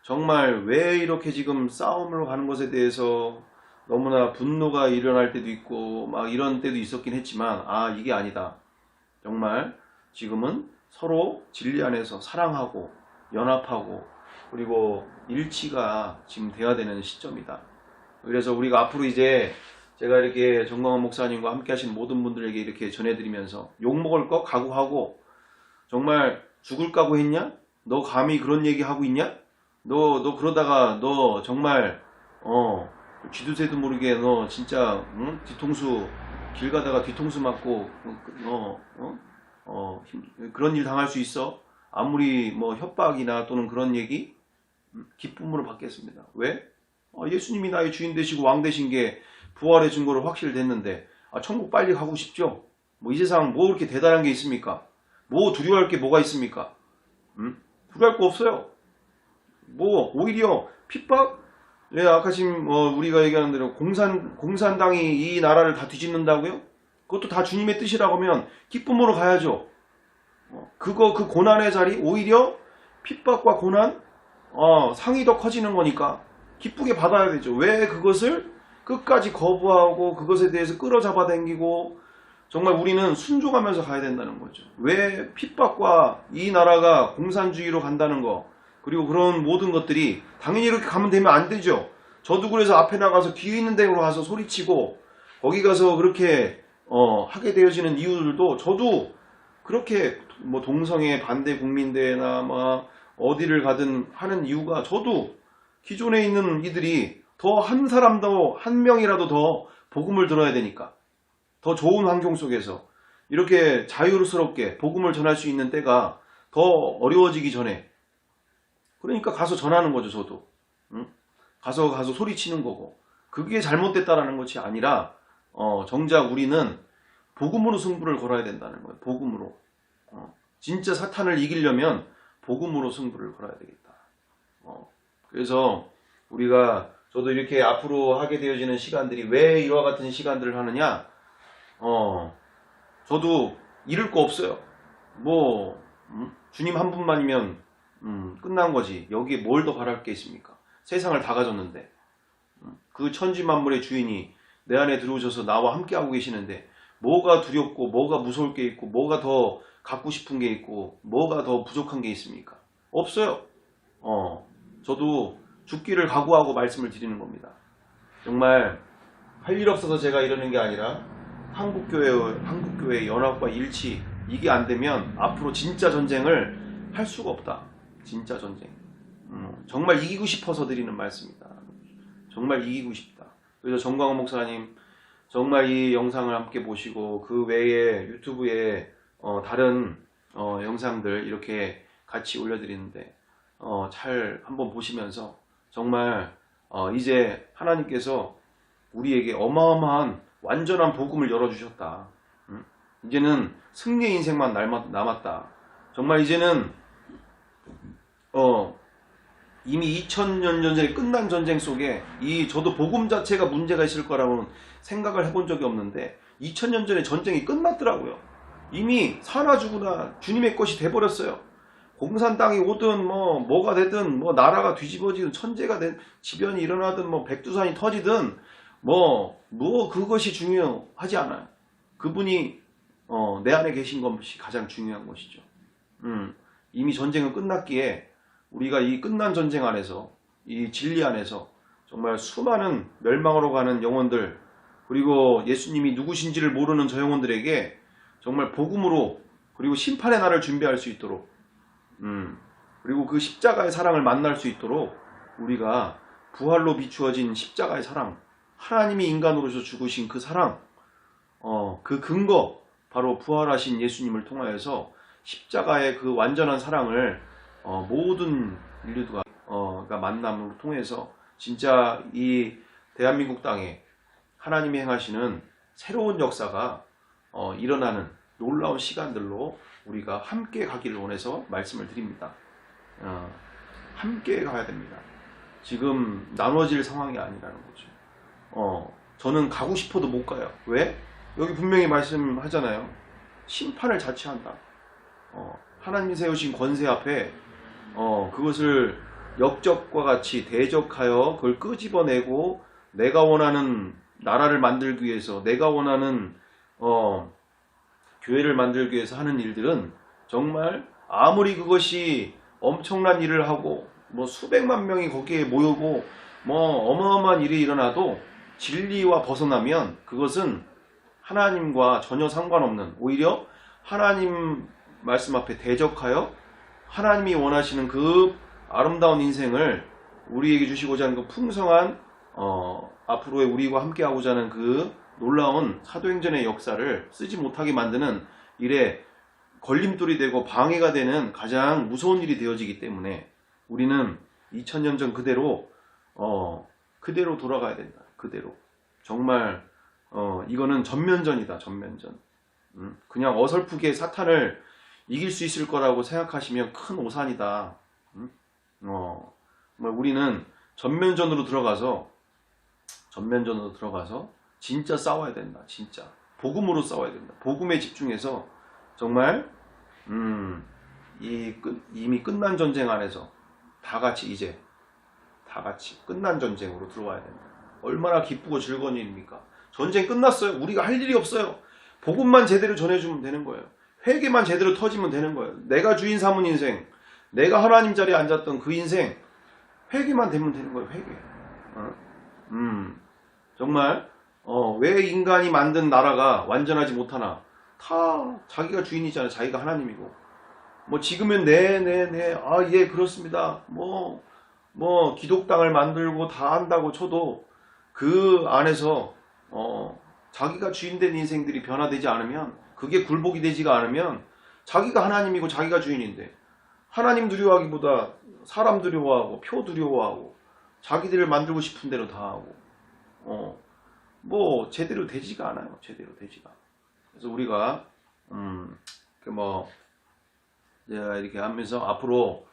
정말 왜 이렇게 지금 싸움을 가는 것에 대해서 너무나 분노가 일어날 때도 있고 막 이런 때도 있었긴 했지만 이게 아니다. 정말 지금은 서로 진리 안에서 사랑하고 연합하고 그리고 일치가 지금 돼야 되는 시점이다. 그래서 우리가 앞으로 이제 제가 이렇게 정광훈 목사님과 함께 하신 모든 분들에게 이렇게 전해드리면서 욕먹을 거 각오하고 정말 죽을 각오했냐? 너 감히 그런 얘기 하고 있냐? 너 그러다가 너 정말 쥐두새도 모르게 너 진짜 뒤통수 길 가다가 뒤통수 맞고 그런 일 당할 수 있어? 아무리 뭐 협박이나 또는 그런 얘기 기쁨으로 받겠습니다. 왜? 예수님이 나의 주인 되시고 왕 되신 게 부활의 증거로 확실됐는데 천국 빨리 가고 싶죠? 뭐 이 세상 뭐 그렇게 대단한 게 있습니까? 뭐 두려워할 게 뭐가 있습니까? 두려워할 거 없어요. 뭐 오히려 핍박? 아까 지금 우리가 얘기하는 대로 공산당이 이 나라를 다 뒤집는다고요? 그것도 다 주님의 뜻이라고 하면 기쁨으로 가야죠. 그 고난의 자리 오히려 핍박과 고난 상이 더 커지는 거니까 기쁘게 받아야 되죠. 왜 그것을 끝까지 거부하고 그것에 대해서 끌어잡아 당기고 정말 우리는 순종하면서 가야 된다는 거죠. 왜 핍박과 이 나라가 공산주의로 간다는 거 그리고 그런 모든 것들이 당연히 이렇게 가면 되면 안 되죠. 저도 그래서 앞에 나가서 귀 있는 데로 가서 소리치고 거기 가서 그렇게 하게 되어지는 이유들도 저도 그렇게 뭐 동성애 반대 국민대회나 막 어디를 가든 하는 이유가 저도 기존에 있는 이들이 더 한 사람도 한 명이라도 더 복음을 들어야 되니까 더 좋은 환경 속에서 이렇게 자유스럽게 복음을 전할 수 있는 때가 더 어려워지기 전에 그러니까 가서 전하는 거죠. 저도 가서 소리치는 거고 그게 잘못됐다라는 것이 아니라 정작 우리는 복음으로 승부를 걸어야 된다는 거예요. 복음으로 진짜 사탄을 이기려면 복음으로 승부를 걸어야 되겠다. 그래서 우리가 저도 이렇게 앞으로 하게 되어지는 시간들이 왜 이와 같은 시간들을 하느냐 저도 잃을 거 없어요. 뭐 주님 한 분만이면 끝난 거지. 여기에 뭘 더 바랄 게 있습니까? 세상을 다 가졌는데 그 천지만물의 주인이 내 안에 들어오셔서 나와 함께하고 계시는데 뭐가 두렵고 뭐가 무서울 게 있고 뭐가 더 갖고 싶은 게 있고 뭐가 더 부족한 게 있습니까? 없어요. 저도 죽기를 각오하고 말씀을 드리는 겁니다. 정말 할 일 없어서 제가 이러는 게 아니라 한국교회의 연합과 일치 이게 안 되면 앞으로 진짜 전쟁을 할 수가 없다. 진짜 전쟁. 정말 이기고 싶어서 드리는 말씀입니다. 정말 이기고 싶다. 그래서 정광훈 목사님 정말 이 영상을 함께 보시고 그 외에 유튜브에 다른 영상들 이렇게 같이 올려드리는데 잘 한번 보시면서 정말 이제 하나님께서 우리에게 어마어마한 완전한 복음을 열어주셨다. 이제는 승리의 인생만 남았다. 정말 이제는 이미 2000년 전에 끝난 전쟁 속에 저도 복음 자체가 문제가 있을 거라고는 생각을 해본 적이 없는데 2000년 전에 전쟁이 끝났더라고요. 이미 사나 죽으나 주님의 것이 돼버렸어요. 공산당이 오든 뭐가 되든 뭐 나라가 뒤집어지든 천재가 된 지변이 일어나든 뭐 백두산이 터지든 뭐 그것이 중요하지 않아요. 그분이 내 안에 계신 것이 가장 중요한 것이죠. 이미 전쟁은 끝났기에 우리가 이 끝난 전쟁 안에서 이 진리 안에서 정말 수많은 멸망으로 가는 영혼들 그리고 예수님이 누구신지를 모르는 저 영혼들에게 정말 복음으로 그리고 심판의 날을 준비할 수 있도록 그리고 그 십자가의 사랑을 만날 수 있도록 우리가 부활로 비추어진 십자가의 사랑, 하나님이 인간으로서 죽으신 그 사랑, 그 근거, 바로 부활하신 예수님을 통하여서 십자가의 그 완전한 사랑을 모든 인류가 만남을 통해서 진짜 이 대한민국 땅에 하나님이 행하시는 새로운 역사가 일어나는 놀라운 시간들로 우리가 함께 가기를 원해서 말씀을 드립니다. 함께 가야 됩니다. 지금 나눠질 상황이 아니라는 거죠. 저는 가고 싶어도 못 가요. 왜? 여기 분명히 말씀하잖아요. 심판을 자처한다. 하나님이 세우신 권세 앞에 그것을 역적과 같이 대적하여 그걸 끄집어내고 내가 원하는 나라를 만들기 위해서, 내가 원하는 교회를 만들기 위해서 하는 일들은 정말 아무리 그것이 엄청난 일을 하고 뭐 수백만 명이 거기에 모이고 뭐 어마어마한 일이 일어나도 진리와 벗어나면 그것은 하나님과 전혀 상관없는, 오히려 하나님 말씀 앞에 대적하여 하나님이 원하시는 그 아름다운 인생을 우리에게 주시고자 하는 그 풍성한 앞으로의 우리와 함께하고자 하는 그 놀라운 사도행전의 역사를 쓰지 못하게 만드는 일에 걸림돌이 되고 방해가 되는 가장 무서운 일이 되어지기 때문에 우리는 2000년 전 그대로 돌아가야 된다. 그대로. 정말 이거는 전면전이다. 전면전. 그냥 어설프게 사탄을 이길 수 있을 거라고 생각하시면 큰 오산이다. 우리는 전면전으로 들어가서 진짜 싸워야 된다. 진짜 복음으로 싸워야 된다. 복음에 집중해서 정말 이미 끝난 전쟁 안에서 다 같이 끝난 전쟁으로 들어와야 된다. 얼마나 기쁘고 즐거운 일입니까? 전쟁 끝났어요. 우리가 할 일이 없어요. 복음만 제대로 전해주면 되는 거예요. 회개만 제대로 터지면 되는 거예요. 내가 주인 삼은 인생, 내가 하나님 자리에 앉았던 그 인생, 회개만 되면 되는 거예요. 회개. 정말 왜 인간이 만든 나라가 완전하지 못하나? 다 자기가 주인이잖아요. 자기가 하나님이고. 뭐 지금은 예 그렇습니다. 뭐 기독당을 만들고 다 한다고 쳐도 그 안에서 자기가 주인된 인생들이 변화되지 않으면, 그게 굴복이 되지가 않으면 자기가 하나님이고 자기가 주인인데 하나님 두려워하기보다 사람 두려워하고 표 두려워하고 자기들을 만들고 싶은 대로 다 하고 뭐 제대로 되지가 않아요. 제대로 되지가. 그래서 우리가 이렇게 하면서 앞으로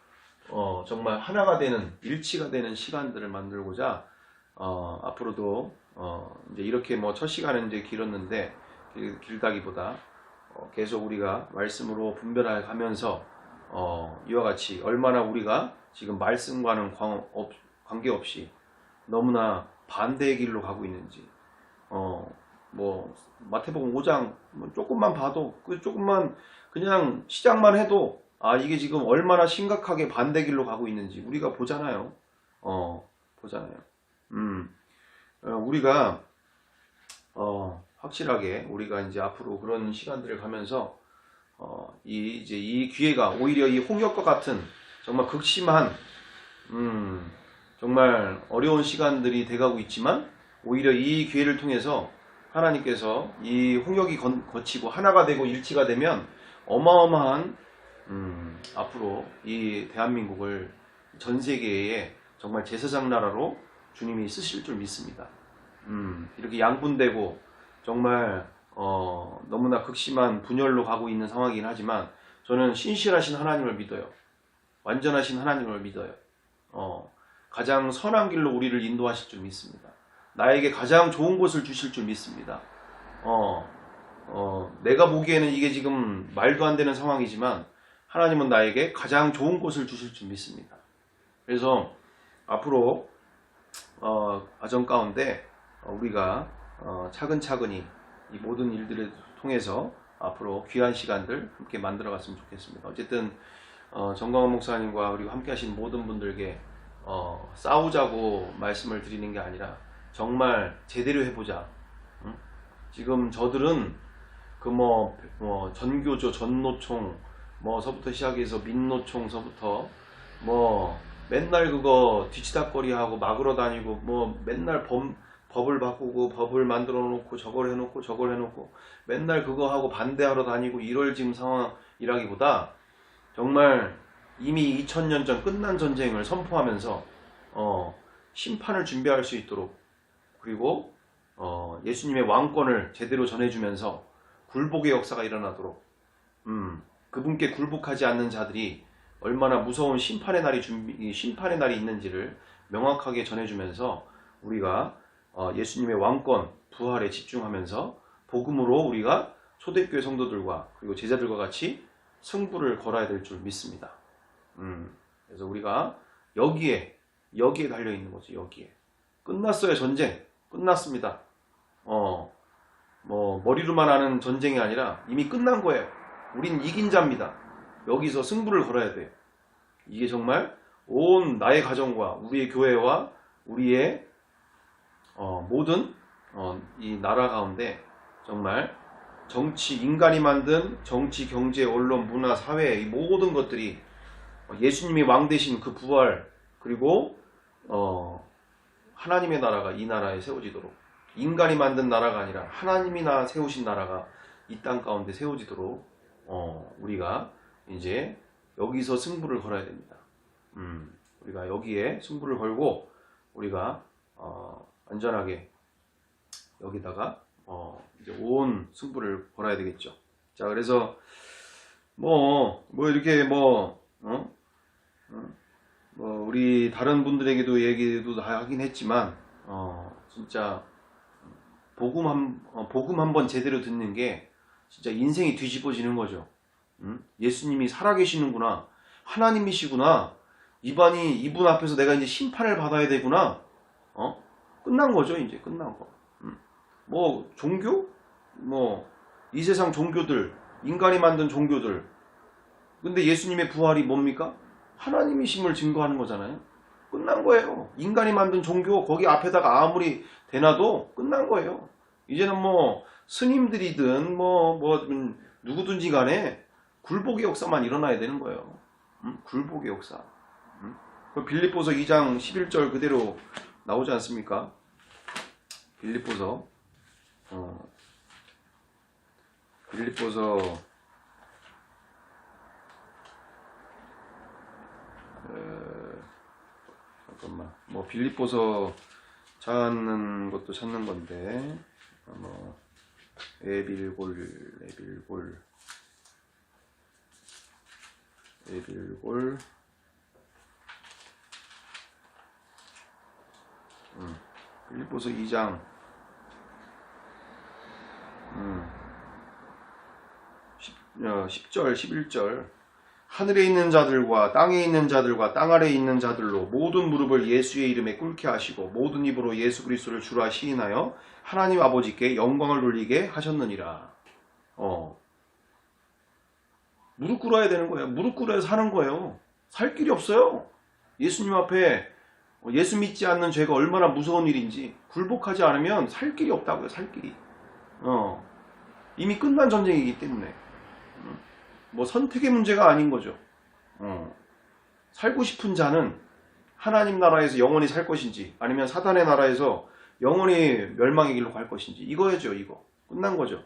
정말 하나가 되는, 일치가 되는 시간들을 만들고자 앞으로도 이제 이렇게 첫 시간은 이제 길었는데 길다기보다 계속 우리가 말씀으로 분별해 가면서 이와 같이 얼마나 우리가 지금 말씀과는 관계없이 너무나 반대의 길로 가고 있는지, 마태복음 5장 조금만 봐도, 그 조금만 그냥 시작만 해도 이게 지금 얼마나 심각하게 반대 길로 가고 있는지 우리가 보잖아요. 보잖아요. 우리가 확실하게 우리가 이제 앞으로 그런 시간들을 가면서 이 기회가 오히려 이 홍역과 같은 정말 극심한 정말 어려운 시간들이 돼가고 있지만, 오히려 이 기회를 통해서 하나님께서 이 홍역이 거치고 하나가 되고 일치가 되면 어마어마한 앞으로 이 대한민국을 전 세계에 정말 제사장 나라로 주님이 쓰실 줄 믿습니다. 이렇게 양분되고 정말 너무나 극심한 분열로 가고 있는 상황이긴 하지만 저는 신실하신 하나님을 믿어요. 완전하신 하나님을 믿어요. 가장 선한 길로 우리를 인도하실 줄 믿습니다. 나에게 가장 좋은 곳을 주실 줄 믿습니다. 내가 보기에는 이게 지금 말도 안 되는 상황이지만 하나님은 나에게 가장 좋은 곳을 주실 줄 믿습니다. 그래서 앞으로 과정 가운데 우리가 차근차근히 이 모든 일들을 통해서 앞으로 귀한 시간들 함께 만들어 갔으면 좋겠습니다. 어쨌든 정광훈 목사님과 그리고 함께 하신 모든 분들께 싸우자고 말씀을 드리는 게 아니라 정말 제대로 해보자. 지금 저들은 전교조, 전노총 서부터 시작해서 민노총서부터 뭐 맨날 그거 뒤치다꺼리하고 막으러 다니고 뭐 맨날 법을 바꾸고 법을 만들어 놓고 저걸 해놓고 저걸 해놓고 맨날 그거 하고 반대하러 다니고 이럴 지금 상황이라기보다 정말 이미 2000년 전 끝난 전쟁을 선포하면서 심판을 준비할 수 있도록, 그리고 예수님의 왕권을 제대로 전해주면서 굴복의 역사가 일어나도록, 그분께 굴복하지 않는 자들이 얼마나 무서운 심판의 날이 있는지를 명확하게 전해주면서 우리가 예수님의 왕권 부활에 집중하면서 복음으로 우리가 초대교회 성도들과 그리고 제자들과 같이 승부를 걸어야 될 줄 믿습니다. 그래서 우리가 여기에 달려 있는 거죠. 여기에 끝났어요. 전쟁 끝났습니다. 뭐 머리로만 하는 전쟁이 아니라 이미 끝난 거예요. 우린 이긴 자입니다. 여기서 승부를 걸어야 돼요. 이게 정말 온 나의 가정과 우리의 교회와 우리의 모든 이 나라 가운데 정말 정치, 인간이 만든 정치, 경제, 언론, 문화, 사회 이 모든 것들이 예수님이 왕 되신 그 부활, 그리고 하나님의 나라가 이 나라에 세워지도록, 인간이 만든 나라가 아니라 하나님이 세우신 나라가 이 땅 가운데 세워지도록 우리가 이제 여기서 승부를 걸어야 됩니다. 우리가 여기에 승부를 걸고 우리가 안전하게 여기다가 이제 온 승부를 걸어야 되겠죠. 자, 그래서 뭐 이렇게 우리 다른 분들에게도 얘기도 다 하긴 했지만 진짜 복음 한번 제대로 듣는 게 진짜 인생이 뒤집어지는 거죠. 예수님이 살아계시는구나, 하나님이시구나, 이분 앞에서 내가 이제 심판을 받아야 되구나. 끝난 거죠. 이제 끝난 거. 뭐 종교, 이 세상 종교들, 인간이 만든 종교들, 근데 예수님의 부활이 뭡니까? 하나님이심을 증거하는 거잖아요. 끝난 거예요. 인간이 만든 종교 거기 앞에다가 아무리 대놔도 끝난 거예요. 이제는 뭐 스님들이든 누구든지 간에 굴복의 역사만 일어나야 되는 거예요. 굴복의 역사. 그 빌립보서 2장 11절 그대로 나오지 않습니까? 빌립보서 빌립보서 찾는 것도 찾는 건데 에빌골 빌립보서 2장 10절 11절 하늘에 있는 자들과 땅에 있는 자들과 땅 아래에 있는 자들로 모든 무릎을 예수의 이름에 꿇게 하시고 모든 입으로 예수 그리스도를 주라 시인하여 하나님 아버지께 영광을 돌리게 하셨느니라. 무릎 꿇어야 되는 거예요. 무릎 꿇어야 사는 거예요. 살 길이 없어요. 예수님 앞에 예수 믿지 않는 죄가 얼마나 무서운 일인지 굴복하지 않으면 살 길이 없다고요. 살 길이. 이미 끝난 전쟁이기 때문에 뭐 선택의 문제가 아닌 거죠. 살고 싶은 자는 하나님 나라에서 영원히 살 것인지 아니면 사단의 나라에서 영원히 멸망의 길로 갈 것인지 이거죠. 이거 끝난 거죠.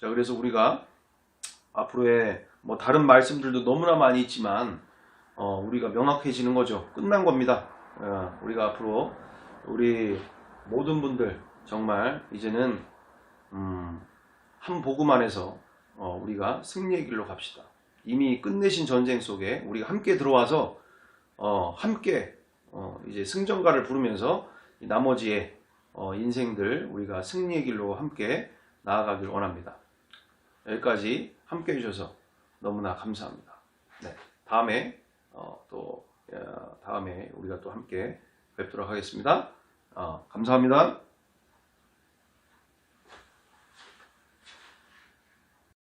자, 그래서 우리가 앞으로의 뭐 다른 말씀들도 너무나 많이 있지만 우리가 명확해지는 거죠. 끝난 겁니다. 우리가 앞으로 우리 모든 분들 정말 이제는 한 복음 안에서 우리가 승리의 길로 갑시다. 이미 끝내신 전쟁 속에 우리가 함께 들어와서 함께 이제 승전가를 부르면서 나머지의 인생들 우리가 승리의 길로 함께 나아가길 원합니다. 여기까지 함께 해주셔서 너무나 감사합니다. 네, 다음에 다음에 우리가 또 함께 뵙도록 하겠습니다. 감사합니다.